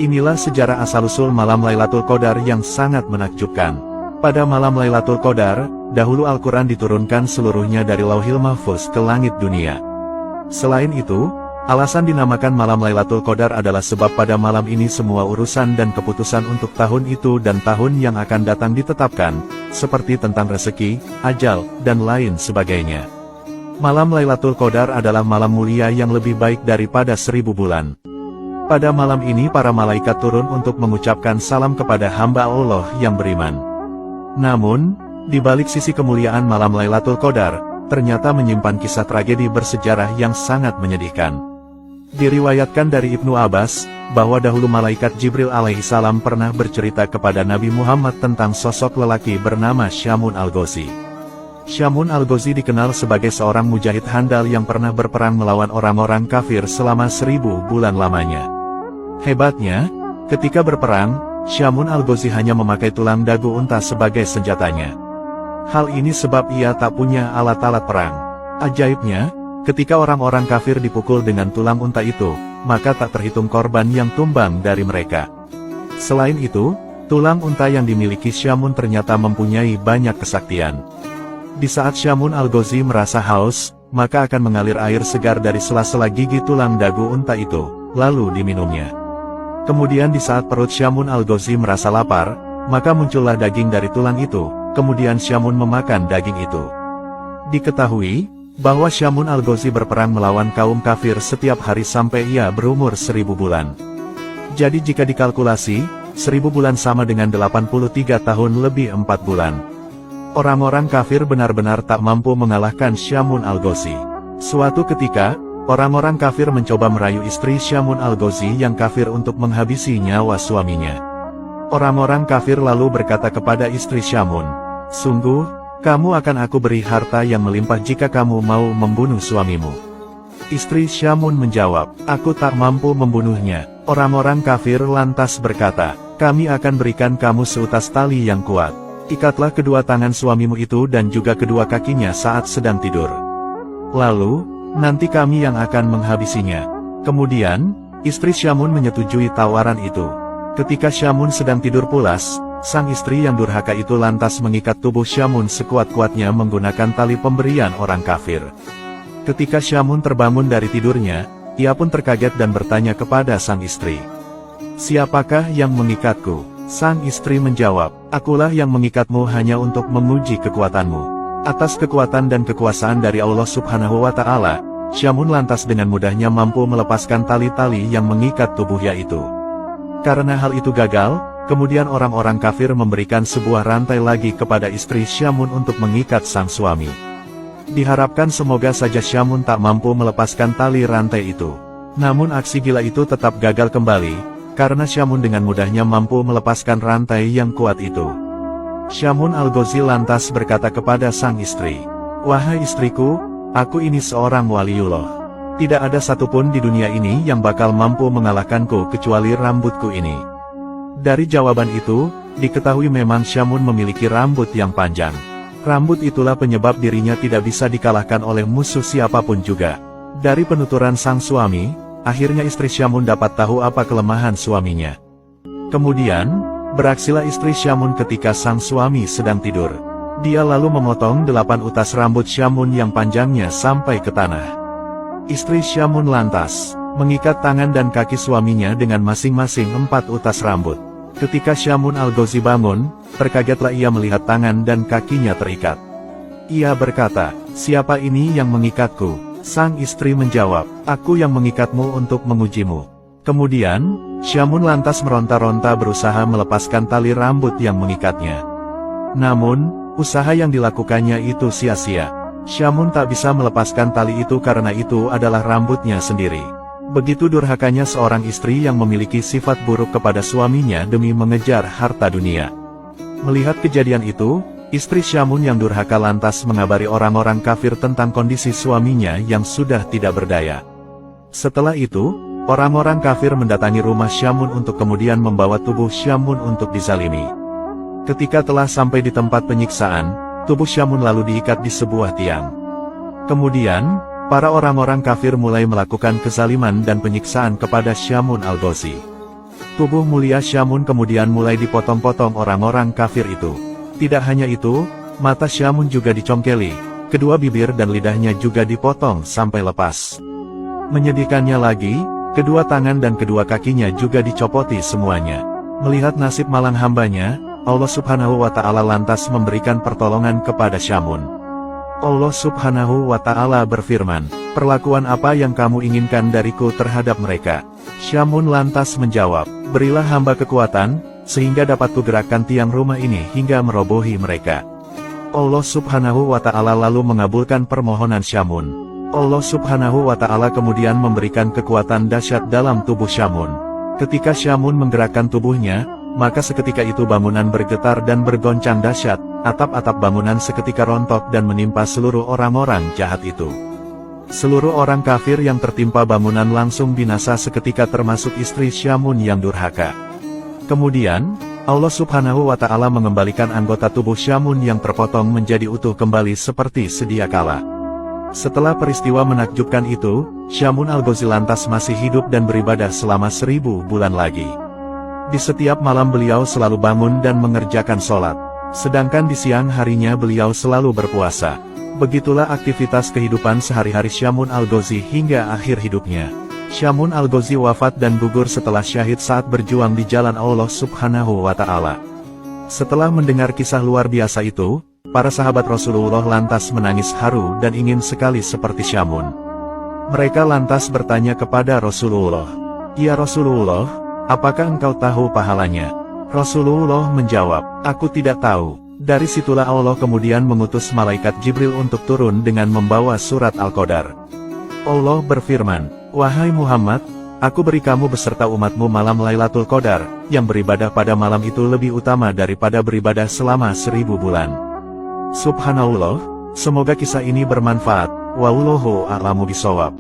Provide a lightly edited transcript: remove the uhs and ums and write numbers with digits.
Inilah sejarah asal-usul malam Lailatul Qadar yang sangat menakjubkan. Pada malam Lailatul Qadar, dahulu Al-Quran diturunkan seluruhnya dari Lauhil Mahfuz ke langit dunia. Selain itu, alasan dinamakan malam Lailatul Qadar adalah sebab pada malam ini semua urusan dan keputusan untuk tahun itu dan tahun yang akan datang ditetapkan, seperti tentang rezeki, ajal, dan lain sebagainya. Malam Lailatul Qadar adalah malam mulia yang lebih baik daripada 1000 bulan. Pada malam ini para malaikat turun untuk mengucapkan salam kepada hamba Allah yang beriman. Namun, di balik sisi kemuliaan malam Lailatul Qadar, ternyata menyimpan kisah tragedi bersejarah yang sangat menyedihkan. Diriwayatkan dari Ibnu Abbas, bahwa dahulu malaikat Jibril alaihissalam pernah bercerita kepada Nabi Muhammad tentang sosok lelaki bernama Syamun Al-Ghazi. Syamun Al-Ghazi dikenal sebagai seorang mujahid handal yang pernah berperang melawan orang-orang kafir selama 1000 bulan lamanya. Hebatnya, ketika berperang, Syamun Al-Ghazi hanya memakai tulang dagu unta sebagai senjatanya. Hal ini sebab ia tak punya alat-alat perang. Ajaibnya, ketika orang-orang kafir dipukul dengan tulang unta itu, maka tak terhitung korban yang tumbang dari mereka. Selain itu, tulang unta yang dimiliki Syamun ternyata mempunyai banyak kesaktian. Di saat Syamun Al-Ghazi merasa haus, maka akan mengalir air segar dari sela-sela gigi tulang dagu unta itu, lalu diminumnya. Kemudian di saat perut Syamun Al-Ghazi merasa lapar, maka muncullah daging dari tulang itu, kemudian Syamun memakan daging itu. Diketahui, bahwa Syamun Al-Ghazi berperang melawan kaum kafir setiap hari sampai ia berumur 1000 bulan. Jadi jika dikalkulasi, 1000 bulan sama dengan 83 tahun lebih 4 bulan. Orang-orang kafir benar-benar tak mampu mengalahkan Syamun Al-Ghazi. Suatu ketika, orang-orang kafir mencoba merayu istri Syamun Al-Ghazi yang kafir untuk menghabisi nyawa suaminya. Orang-orang kafir lalu berkata kepada istri Syamun, "Sungguh, kamu akan aku beri harta yang melimpah jika kamu mau membunuh suamimu." Istri Syamun menjawab, "Aku tak mampu membunuhnya." Orang-orang kafir lantas berkata, "Kami akan berikan kamu seutas tali yang kuat. Ikatlah kedua tangan suamimu itu dan juga kedua kakinya saat sedang tidur. Lalu, nanti kami yang akan menghabisinya." Kemudian, istri Syamun menyetujui tawaran itu. Ketika Syamun sedang tidur pulas, sang istri yang durhaka itu lantas mengikat tubuh Syamun sekuat-kuatnya menggunakan tali pemberian orang kafir. Ketika Syamun terbangun dari tidurnya, ia pun terkaget dan bertanya kepada sang istri, "Siapakah yang mengikatku?" Sang istri menjawab, "Akulah yang mengikatmu hanya untuk menguji kekuatanmu." Atas kekuatan dan kekuasaan dari Allah Subhanahu wa Ta'ala, Syamun lantas dengan mudahnya mampu melepaskan tali-tali yang mengikat tubuhnya itu. Karena hal itu gagal, kemudian orang-orang kafir memberikan sebuah rantai lagi kepada istri Syamun untuk mengikat sang suami. Diharapkan semoga saja Syamun tak mampu melepaskan tali rantai itu. Namun aksi gila itu tetap gagal kembali, karena Syamun dengan mudahnya mampu melepaskan rantai yang kuat itu. Syamun Al-Ghazi lantas berkata kepada sang istri, "Wahai istriku, aku ini seorang waliullah. Tidak ada satupun di dunia ini yang bakal mampu mengalahkanku kecuali rambutku ini." Dari jawaban itu, diketahui memang Syamun memiliki rambut yang panjang. Rambut itulah penyebab dirinya tidak bisa dikalahkan oleh musuh siapapun juga. Dari penuturan sang suami, akhirnya istri Syamun dapat tahu apa kelemahan suaminya. Kemudian, beraksilah istri Syamun ketika sang suami sedang tidur. Dia lalu memotong 8 utas rambut Syamun yang panjangnya sampai ke tanah. Istri Syamun lantas mengikat tangan dan kaki suaminya dengan masing-masing 4 utas rambut. Ketika Syamun Al-Ghazi bangun, terkagetlah ia melihat tangan dan kakinya terikat. Ia berkata, "Siapa ini yang mengikatku?" Sang istri menjawab, "Aku yang mengikatmu untuk mengujimu." Kemudian, Syamun lantas meronta-ronta berusaha melepaskan tali rambut yang mengikatnya. Namun, usaha yang dilakukannya itu sia-sia. Syamun tak bisa melepaskan tali itu karena itu adalah rambutnya sendiri. Begitu durhakanya seorang istri yang memiliki sifat buruk kepada suaminya demi mengejar harta dunia. Melihat kejadian itu, istri Syamun yang durhaka lantas mengabari orang-orang kafir tentang kondisi suaminya yang sudah tidak berdaya. Setelah itu, orang-orang kafir mendatangi rumah Syamun untuk kemudian membawa tubuh Syamun untuk dizalimi. Ketika telah sampai di tempat penyiksaan, tubuh Syamun lalu diikat di sebuah tiang. Kemudian, para orang-orang kafir mulai melakukan kezaliman dan penyiksaan kepada Syamun Al-Ghazi. Tubuh mulia Syamun kemudian mulai dipotong-potong orang-orang kafir itu. Tidak hanya itu, mata Syamun juga dicongkeli, kedua bibir dan lidahnya juga dipotong sampai lepas. Menyedihkannya lagi, kedua tangan dan kedua kakinya juga dicopoti semuanya. Melihat nasib malang hambanya, Allah Subhanahu wa Ta'ala lantas memberikan pertolongan kepada Syamun. Allah Subhanahu wa Ta'ala berfirman, "Perlakuan apa yang kamu inginkan dariku terhadap mereka?" Syamun lantas menjawab, "Berilah hamba kekuatan, sehingga dapat kugerakkan tiang rumah ini hingga merobohi mereka." Allah Subhanahu wa Ta'ala lalu mengabulkan permohonan Syamun. Allah Subhanahu wa Ta'ala kemudian memberikan kekuatan dahsyat dalam tubuh Syamun. Ketika Syamun menggerakkan tubuhnya, maka seketika itu bangunan bergetar dan bergoncang dahsyat, atap-atap bangunan seketika rontok dan menimpa seluruh orang-orang jahat itu. Seluruh orang kafir yang tertimpa bangunan langsung binasa seketika termasuk istri Syamun yang durhaka. Kemudian, Allah Subhanahu wa Ta'ala mengembalikan anggota tubuh Syamun yang terpotong menjadi utuh kembali seperti sedia kala. Setelah peristiwa menakjubkan itu, Syamun Al-Ghazi lantas masih hidup dan beribadah selama 1000 bulan lagi. Di setiap malam beliau selalu bangun dan mengerjakan sholat. Sedangkan di siang harinya beliau selalu berpuasa. Begitulah aktivitas kehidupan sehari-hari Syamun Al-Ghazi hingga akhir hidupnya. Syamun Al-Ghazi wafat dan gugur setelah syahid saat berjuang di jalan Allah Subhanahu wa Ta'ala. Setelah mendengar kisah luar biasa itu, para sahabat Rasulullah lantas menangis haru dan ingin sekali seperti Syamun. Mereka lantas bertanya kepada Rasulullah, "Ya Rasulullah, apakah engkau tahu pahalanya?" Rasulullah menjawab, "Aku tidak tahu." Dari situlah Allah kemudian mengutus malaikat Jibril untuk turun dengan membawa surat Al-Qadar. Allah berfirman, "Wahai Muhammad, aku beri kamu beserta umatmu malam Lailatul Qadar, yang beribadah pada malam itu lebih utama daripada beribadah selama 1000 bulan. Subhanallah, semoga kisah ini bermanfaat. Wallahu a'lamu bishawab.